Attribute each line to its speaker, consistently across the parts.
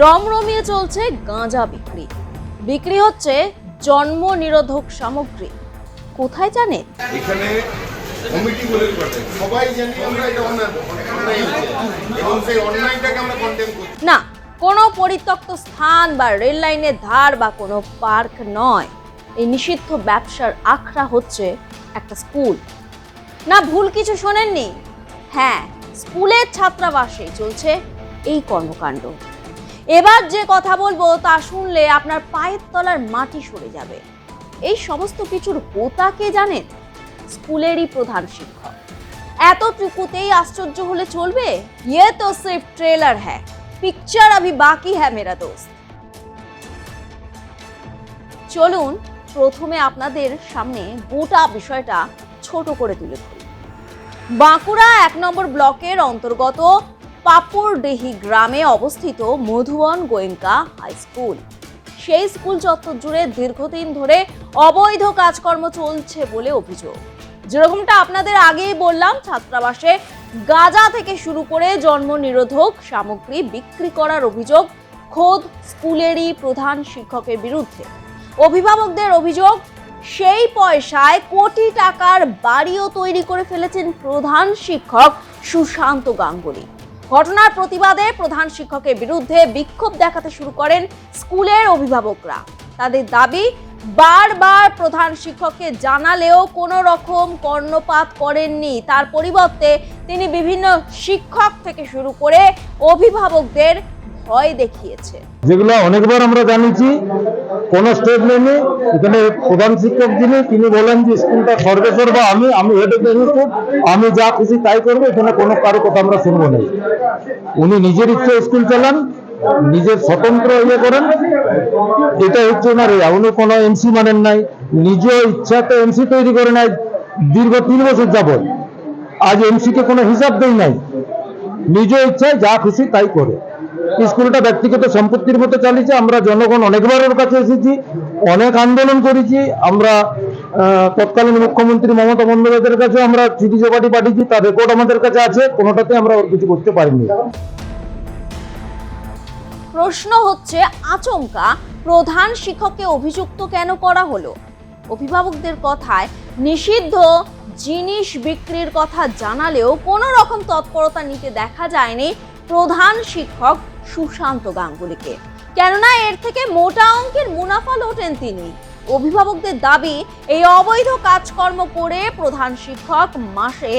Speaker 1: রমরমিয়ে চলছে গাঁজা বিক্রি। বিক্রি হচ্ছে জন্ম নিরোধক সামগ্রী। কোথায় জানেন?
Speaker 2: এখানে কমিটি বলে সবাই জানি আমরা এটা অন্যায় এবং সেই অন্যায়টাকে আমরা কন্ডেম করছি
Speaker 1: না, কোনো পরিত্যক্ত স্থান বা রেল লাইনের ধার বা কোনো পার্ক নয়। এই নিষিদ্ধ ব্যবসার আখড়া হচ্ছে একটা স্কুল। না, ভুল কিছু শোনেননি। হ্যাঁ, স্কুলের ছাত্রাবাসে চলছে এই কর্মকাণ্ড। এবার যে কথা বলবো তা শুনলে আপনার পায়ের তলার মাটি সরে যাবে। এই সমস্ত কিছুর হোতা কে জানেন? স্কুলেরই প্রধান শিক্ষক। এতটুকুতেই আশ্চর্য হলে চলবে? ये तो सिर्फ ट्रेलर है, पिक्चर अभी बाकी है मेरा दोस्त। চলুন প্রথমে আপনাদের সামনে গোটা বিষয়টা ছোট করে তুলে ধরি। বাঁকুড়া ১ নম্বর ব্লকের অন্তর্গত পাপুরডিহি গ্রামে অবস্থিত মধুবন গোয়েঙ্কা হাই স্কুল। সেই স্কুল চত্বর জুড়ে দীর্ঘদিন ধরে অবৈধ কাজকর্ম চলছে বলে অভিযোগ। যেরকমটা আপনাদের আগেই বললাম, ছাত্রাবাসে গাঁজা থেকে শুরু করে জন্ম নিরোধক সামগ্রী বিক্রি করার অভিযোগ খোদ স্কুলেরই প্রধান শিক্ষকের বিরুদ্ধে। অভিভাবকদের অভিযোগ, সেই পয়সায় কোটি টাকার বাড়িও তৈরি করে ফেলেছেন প্রধান শিক্ষক সুশান্ত গাঙ্গুলি। ঘটনার প্রতিবাদে প্রধান শিক্ষকের বিরুদ্ধে বিক্ষোভ দেখাতে শুরু করেন স্কুলের অভিভাবকরা। তাদের দাবি, বারবার প্রধান শিক্ষককে জানালেও কোনো রকম কর্ণপাত করেননি। তার পরিবর্তে তিনি বিভিন্ন শিক্ষক থেকে শুরু করে অভিভাবকদের ভয় দেখিয়েছে।
Speaker 3: যেগুলো অনেকবার আমরা জানিয়েছি, কোনো স্টেপ নেই। এখানে প্রধান শিক্ষক তিনি বলেন যে স্কুলটা সর্বেসর বা আমি হেড অফ দ্য স্কুল, আমি যা খুশি তাই করবো, এখানে কোনো কারো কথা আমরা শুনবো না। উনি নিজের ইচ্ছে স্কুল চালান, নিজের স্বতন্ত্র ইয়ে করেন, এটা হচ্ছে ওনার। উনি কোনো এমসি মানেন নাই, নিজ ইচ্ছাতে এমসি তৈরি করে নাই দীর্ঘ 3 বছর যাবত। আজ এমসি কে কোনো হিসাব দেয় নাই, নিজ ইচ্ছায় যা খুশি তাই করে। স্কুলটা ব্যক্তিগত সম্পত্তির মতো চালিয়েছে। আমরা জনগণ অনেকবার ওর কাছে এসেছি, অনেক আন্দোলন করেছি। আমরা তৎকালীন মুখ্যমন্ত্রী মমতা বন্দ্যোপাধ্যায়ের কাছে আমরা চিঠি জবাটি পাঠিয়েছি, তার রেকর্ড আমাদের কাছে আছে। কোনোটাতে আমরা ওর কিছু করতে পারিনি।
Speaker 1: প্রশ্ন হচ্ছে, আচমকা প্রধান শিক্ষককে অভিযুক্ত কেন করা হলো? অভিভাবকদের কথায়, নিষিদ্ধ জিনিস বিক্রির কথা জানালেও কোনো রকম তৎপরতা নিতে দেখা যায়নি প্রধান শিক্ষক সুশান্ত গাঙ্গুলিকে। কেননা এর থেকে মোটা অঙ্কের মুনাফা লোটেন তিনি। অভিভাবকদের দাবি, এই অবৈধ কাজকর্ম করে প্রধান শিক্ষক মাসে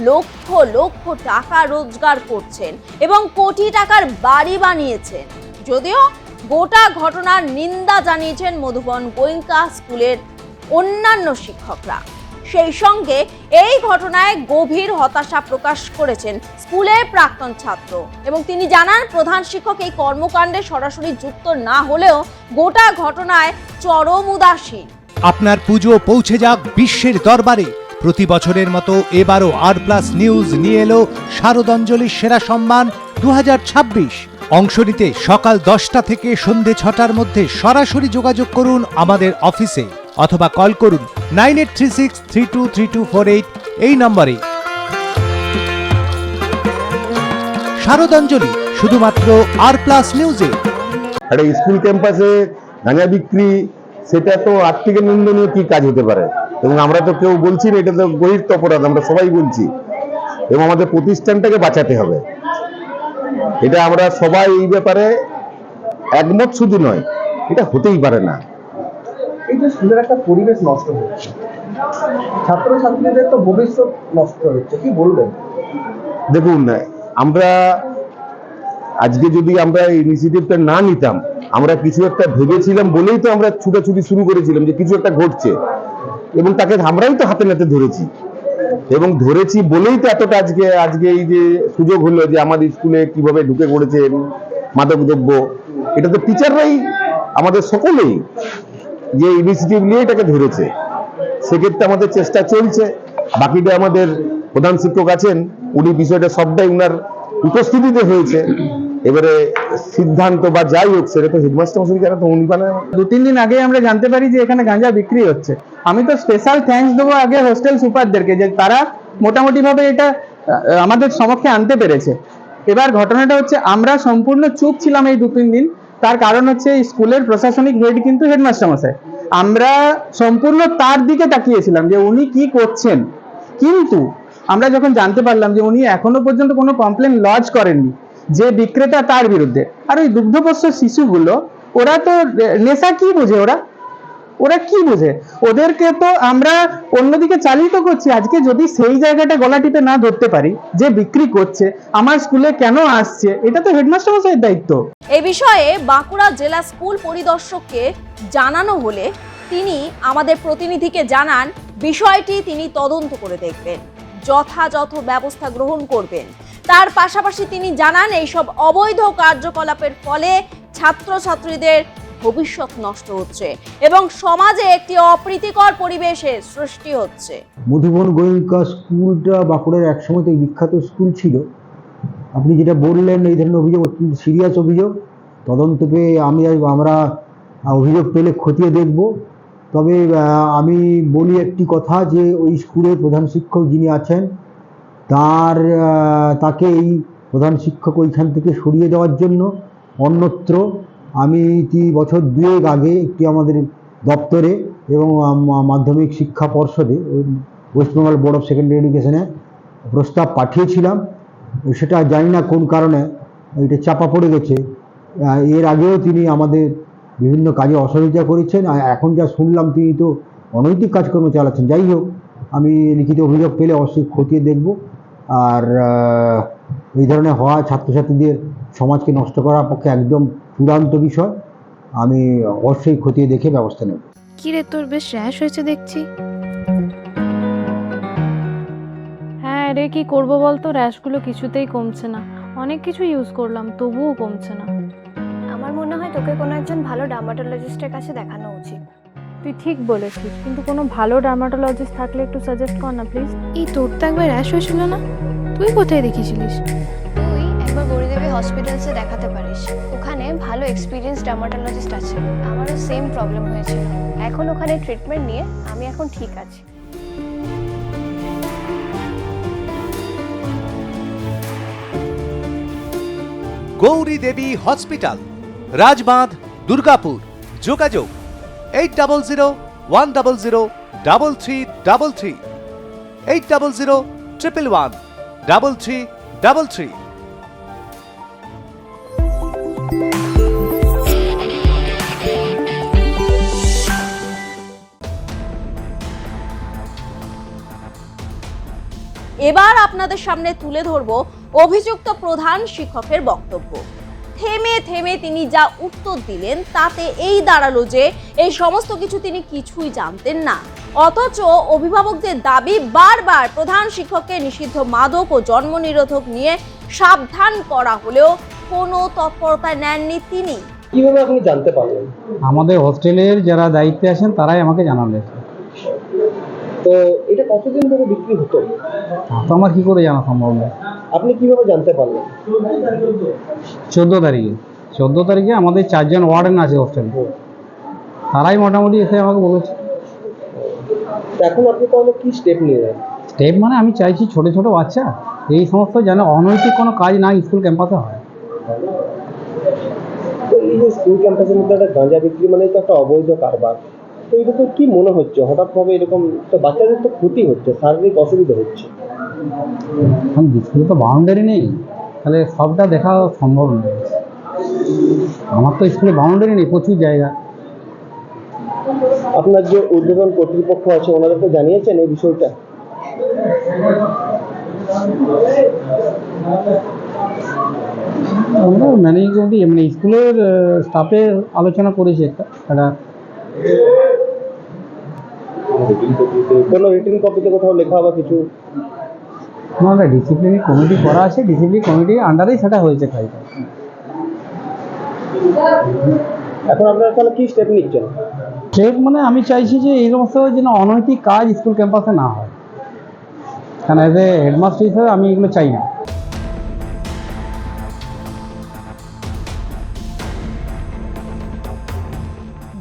Speaker 1: লক্ষ লক্ষ টাকা রোজগার করছেন এবং কোটি টাকার বাড়ি বানিয়েছেন। যদিও গোটা ঘটনার নিন্দা জানিয়েছেন মধুবন গোয়েঙ্কা স্কুলের অন্যান্য শিক্ষকরা। সেই সঙ্গে এই ঘটনায় গভীর হতাশা প্রকাশ করেছেন স্কুলের প্রাক্তন ছাত্র এবং তিনি জানান, প্রধান শিক্ষক এই কর্মকাণ্ডে সরাসরি যুক্ত না হলেও গোটা ঘটনায় চরম উদাসীন।
Speaker 4: আপনার পুজো পৌঁছে যাক বিশ্বের দরবারে। প্রতি বছরের মতো এবারও আর+ নিউজ নিয়ে এলো শারদাঞ্জলির সেরা সম্মান 2026। অংশ নিতে সকাল 10টা থেকে সন্ধে 6টার মধ্যে সরাসরি যোগাযোগ করুন আমাদের অফিসে অথবা কল করুন 9836323248 এই নম্বরে। শারদাঞ্জলি শুধুমাত্র আর+ নিউজে।
Speaker 3: একটা স্কুল ক্যাম্পাসে গাঁজা বিক্রি, সেটা তো আর্থিক নিন্দনীয় কি কাজ হতে পারে? এবং আমরা তো কেউ বলছি না, এটা তো গভীর অপরাধ, আমরা সবাই বলছি। এবং আমাদের প্রতিষ্ঠানটাকে বাঁচাতে হবে, এটা আমরা সবাই এই ব্যাপারে একমত। শুধু নয়, এটা হতেই পারে না।
Speaker 5: এই যে স্কুলের একটা পরিবেশ নষ্ট হচ্ছে, ছাত্রছাত্রীদের তো ভবিষ্যৎ নষ্ট হচ্ছে, কি বলবেন?
Speaker 3: দেখুন, আমরা আজকে যদি আমরা এই ইনিশিয়েটিভটা না নিতাম, আমরা কিছু একটা ভেবেছিলাম বলেই তো আমরা ছুটাছুটি শুরু করেছিলাম যে কিছু একটা ঘটছে, এবং তাকে আমরাই তো হাতে নাতে ধরেছি। এবং ধরেছি বলেই তো এতটা আজকে এই যে সুযোগ হলো যে আমাদের স্কুলে কিভাবে ঢুকে পড়েছে মাদকদ্রব্য। এটা তো টিচাররাই, আমাদের সকলেই যে ইনিশিয়েটিভ নিয়ে এটাকে ধরেছে। সেক্ষেত্রে আমাদের চেষ্টা চলছে। বাকিটা আমাদের প্রধান শিক্ষক আছেন, উনি বিষয়টা সবটাই উনার উপস্থিতিতে হয়েছে। এবারে সিদ্ধান্ত বা যাই হোক, সেটা তো হেডমাস্টার মশাই জানা, তো উনি বানায়।
Speaker 5: 2-3 দিন আগে আমরা জানতে পারি যে এখানে গাঁজা বিক্রি হচ্ছে। আমি তো স্পেশাল থ্যাঙ্কস দেবো আগে হোস্টেল সুপারদেরকে, যে তারা মোটামুটি ভাবে এটা আমাদের সমক্ষে আনতে পেরেছে। এবার ঘটনাটা হচ্ছে আমরা সম্পূর্ণ চুপ ছিলাম এই 2-3 দিন। তার কারণ হচ্ছে স্কুলের প্রশাসনিক হেড কিন্তু হেডমাস্টার মশাই, আমরা সম্পূর্ণ তার দিকে তাকিয়েছিলাম যে উনি কি করছেন। কিন্তু আমরা যখন জানতে পারলাম যে উনি এখনো পর্যন্ত কোনো কমপ্লেন লজ করেননি, যে বিক্রেতা তার বিরুদ্ধে, আর ওই দুগ্ধপোষ্য শিশুগুলো ওরা তো নেশা কি বোঝে, ওরা কি বোঝে? ওদেরকে তো আমরা অন্যদিকে চালিত করছি। আজকে যদি সেই জায়গাটা গলা টিপে না ধরতে পারি, যে বিক্রি করছে আমার স্কুলে কেন আসছে, এটা তো হেডমাস্টার মশাইয়ের দায়িত্ব।
Speaker 1: এই বিষয়ে বাঁকুড়া জেলা স্কুল পরিদর্শককে জানানো হলে তিনি আমাদের প্রতিনিধিকে জানান বিষয়টি তিনি তদন্ত করে দেখবেন, যথাযথ ব্যবস্থা গ্রহণ করবেন। তার পাশাপাশি তিনি জানান এইসব অবৈধ কার্যকলাপের ফলে ছাত্রছাত্রীদের ভবিষ্যৎ নষ্ট হচ্ছে এবং সমাজে একটি অপ্রীতিকর পরিবেশের সৃষ্টি হচ্ছে।
Speaker 6: মধুবন গোয়েঙ্কা স্কুলটা বাঁকুড়ার একসময় তো বিখ্যাত স্কুল ছিল। আপনি যেটা বললেন এই ধরনের অভিযোগ অত্যন্ত সিরিয়াস অভিযোগ। তদন্ত পেয়ে আমরা অভিযোগ পেলে খতিয়ে দেখব। তবে আমি বলি একটি কথা, যে ওই স্কুলের প্রধান শিক্ষক যিনি আছেন তাকে এই প্রধান শিক্ষক ওইখান থেকে সরিয়ে দেওয়ার জন্য অন্যত্র আমি বছর 2 আগে একটি আমাদের দপ্তরে এবং মাধ্যমিক শিক্ষা পর্ষদে West Bengal board of secondary এডুকেশনে প্রস্তাব পাঠিয়েছিলাম। সেটা জানি না কোন কারণে এটা চাপা পড়ে গেছে। এর আগেও তিনি আমাদের বিভিন্ন কাজে অসহযোগিতা করেছেন। এখন যা শুনলাম তিনি তো অনৈতিক কাজকর্ম চালাচ্ছেন। যাই হোক, আমি লিখিত অভিযোগ পেলে অবশ্যই খতিয়ে দেখব। আর এই ধরনের হওয়া ছাত্রছাত্রীদের সমাজকে নষ্ট করার পক্ষে একদম চূড়ান্ত বিষয়। আমি অবশ্যই খতিয়ে দেখে ব্যবস্থা নেব।
Speaker 7: কি রে, তোর বেশ র্যাশ হয়েছে দেখছি।
Speaker 8: হ্যাঁ রে, কি করবো বলতো, র্যাশগুলো কিছুতেই কমছে না। অনেক কিছু ইউজ করলাম তবুও কমছে না।
Speaker 7: আমার মনে হয় তোকে কোনো একজন ভালো ডার্মাটোলজিস্টের কাছে দেখানো উচিত।
Speaker 8: তুই ঠিক বলেছিস, কিন্তু কোনো ভালো ডার্মাটোলজিস্ট থাকলে একটু সাজেস্ট কর না প্লিজ।
Speaker 7: এই তোর তো একবার র্যাশ হয়েছিল না? তুই কোথায় দেখিয়েছিলিস? তুই একবার গৌরীদেবী হসপিটালসে দেখাতে পারিস। ওখানে ভালো এক্সপিরিয়েন্স ডার্মাটোলজিস্ট আছে। আমারও সেম প্রবলেম হয়েছিল। এখন ওখানে ট্রিটমেন্ট নিয়ে আমি এখন ঠিক আছি।
Speaker 4: গৌরী দেবী হসপিটাল, রাজবাঁধ, দুর্গাপুর। যোগাযোগ 8001003333, 8001113333।
Speaker 1: এবার আপনাদের সামনে তুলে ধরব অভিযুক্ত প্রধান শিক্ষকের বক্তব্য। থেমে থেমে তিনি যা উত্তর দিলেন তাতে এই দাঁড়ালো যে এই সমস্ত কিছু তিনি কিছুই জানতেন না। অথচ অভিভাবকদের দাবি, বারবার প্রধান শিক্ষককে নিষিদ্ধ মাদক ও জন্ম নিরোধক নিয়ে সাবধান করা হলেও কোনো তৎপরতা নেননি তিনি।
Speaker 5: কিভাবে আপনি জানতে পারলেন?
Speaker 3: আমাদের হোস্টেলের যারা দায়িত্বে আছেন তারাই আমাকে জানালেন।
Speaker 5: তো এটা কতদিন ধরে বিক্রি হতো?
Speaker 3: তো আমার কি করে জানা সম্ভব নয়।
Speaker 5: আপনি কিভাবে জানতে পারলেন?
Speaker 3: 14 তারিখে আমাদের 4 জন ওয়ার্ডেন আছে হোস্টেলে, তারাই মোটামুটি এসে আমাকে বলেছে।
Speaker 5: এখন আপনি তাহলে কি স্টেপ নিলেন?
Speaker 3: স্টেপ মানে আমি চাইছি ছোট ছোট বাচ্চা এই সমস্ত যেন অনৈতিক কোনো কাজ না স্কুল ক্যাম্পাসে হয়।
Speaker 5: তো এই যে স্কুল ক্যাম্পাসের মধ্যে একটা গাঁজা বিক্রি মানে তো একটা অবৈধ কারবার, তো এটা তো কি মনে হচ্ছে হঠাৎ ভাবে এরকম? তো বাচ্চাদের তো ক্ষতি হচ্ছে, শারীরিক অসুবিধা হচ্ছে।
Speaker 3: এখন স্কুলে তো বাউন্ডারি নেই, তাহলে সবটা দেখা সম্ভব নয়। আমার তো স্কুলে বাউন্ডারি নেই, প্রচুর জায়গা।
Speaker 5: আপনার যে উদ্বোধন কর্তৃপক্ষ আছে ওনাদেরকে জানিয়েছেন এই বিষয়টা?
Speaker 3: আমরা ম্যানেজিং কমিটি এমনি স্কুলের স্টাফে আলোচনা করেছি একটা।
Speaker 5: কোনো রিটিন কপিতে কোথাও লেখা বা কিছু?
Speaker 3: না, ডিসিপ্লিনারি কমিটি করা আছে, ডিসিপ্লিনারি কমিটির আন্ডারেই সেটা হয়েছে কাজটা।
Speaker 5: এখন আপনারা তাহলে কি স্টেপ নিচ্ছেন?
Speaker 3: স্টেপ মানে আমি চাইছি যে এই সমস্ত যেন অনৈতিক কাজ স্কুল ক্যাম্পাসে না হয়, কারণ অ্যাজ এ হেডমাস্টার হিসেবে আমি এগুলো চাই না।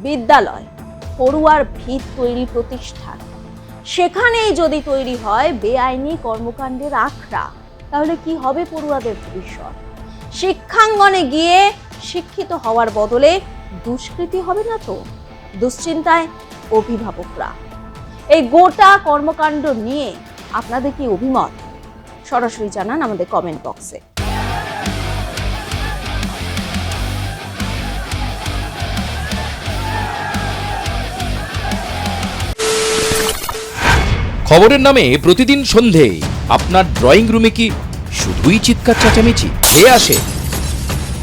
Speaker 1: বিদ্যালয় পড়ুয়ার ভিত তৈরি প্রতিষ্ঠান, সেখানেই যদি তৈরি হয় বেআইনি কর্মকাণ্ডের আখড়া, তাহলে কি হবে পড়ুয়াদের ভবিষ্যৎ? শিক্ষাঙ্গনে গিয়ে শিক্ষিত হওয়ার বদলে দুষ্কৃতি হবে না তো? দুশ্চিন্তায় অভিভাবকরা। এই গোটা কর্মকাণ্ড নিয়ে আপনাদের কি অভিমত? সরাসরি জানান আমাদের কমেন্ট বক্সে।
Speaker 9: খবরের নামে প্রতিদিন সন্ধে আপনার ড্রয়িং রুমে কি শুধুই চিৎকার চেঁচামেচি খেয়ে আসে?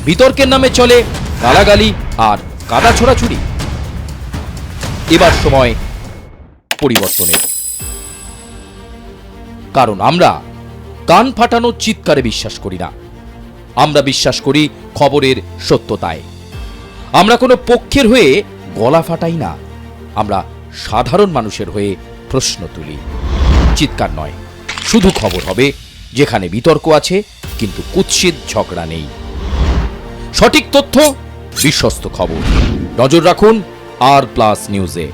Speaker 9: বিতর্কের নামে চলে গালাগালি আর কাদা ছোড়াছুড়ি। এবার সময় পরিবর্তনের, কারণ আমরা কান ফাটানো চিৎকারে বিশ্বাস করি না। আমরা বিশ্বাস করি খবরের সত্যতায়। আমরা কোনো পক্ষের হয়ে গলা ফাটাই না, আমরা সাধারণ মানুষের হয়ে প্রশ্ন তুলি। চিৎকার নয়, শুধু খবর হবে যেখানে বিতর্ক আছে কিন্তু কুৎসিত ঝগড়া নেই। সঠিক তথ্য, বিশ্বস্ত খবর। নজর রাখুন আর প্লাস নিউজে।